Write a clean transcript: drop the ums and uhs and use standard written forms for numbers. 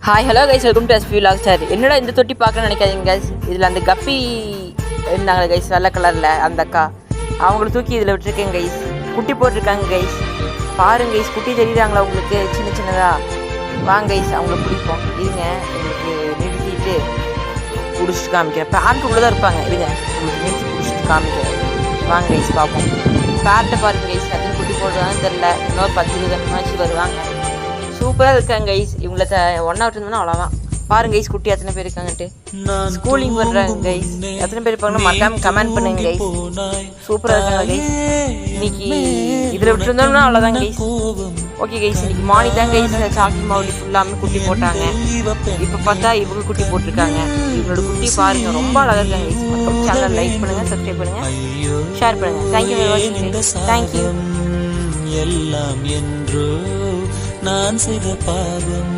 Hi hello guys, welcome to SP vlog. Sir என்னடா இந்த தொட்டி பார்க்கணும்னு நினைக்காதீங்க கைஸ். இதில் அந்த கப்பி இருந்தாங்க கைஸ், வெள்ளை கலரில் அந்த அக்கா, அவங்கள தூக்கி இதில் விட்டுருக்கேன் கைஸ். குட்டி போட்டிருக்காங்க கைஸ், பாருங்க கைஸ். குட்டி தெரியுறாங்களா உங்களுக்கு? சின்ன சின்னதா. வாங்க கைஸ், அவங்கள பிடிப்போம். இருங்க, உங்களுக்கு நிறுத்திட்டு பிடிச்சிட்டு காமிக்கிறேன். பேண்ட்டுக்குள்ளே தான் இருப்பாங்க. இருங்க, உங்களுக்கு நிறுத்தி பிடிச்சிட்டு காமிக்கிறேன். வாங்க கைஸ், பார்ப்போம். பேர்ட்டை பாருங்க கைஸ், எத்தனை குட்டி போடுறதான்னு தெரில. இன்னொரு 10-20 நிமிஷம் வருவாங்க. சூப்பராக இருக்காங்க கைஸ். இவங்கள ஒன் அவுட் இருந்தோம்னா அவ்வளோதான். பாருங்க கைஸ், குட்டி எத்தனை பேர் இருக்காங்கன்ட்டு. ஸ்கூலிங் பண்ணுறாங்க கைஸ். எத்தனை பேர் இருப்பாங்கன்னா மறக்காம கமெண்ட் பண்ணுங்க கைஸ். சூப்பராக இருக்காங்க கைஸ். இன்னைக்கு இதில் விட்டுருந்தோம்னா அவ்வளோதான் கைஸ். ஓகே கைஸ், இன்னைக்கு மார்னிங் தான் கைஸ் சாக்கி மாவுளி ஃபுல்லாமே குட்டி போட்டாங்க. இப்போ பார்த்தா இவங்க குட்டி போட்டிருக்காங்க. இவங்களோட குட்டி பாருங்க, ரொம்ப அழகாக இருக்காங்க கைஸ். மறக்காம சேனல் லைக் பண்ணுங்க, சப்ஸ்கிரைப் பண்ணுங்க, ஷேர் பண்ணுங்க. Thank you very much. தேங்க்யூ. எல்லாம் என்றோ நான் செய்த பாவம்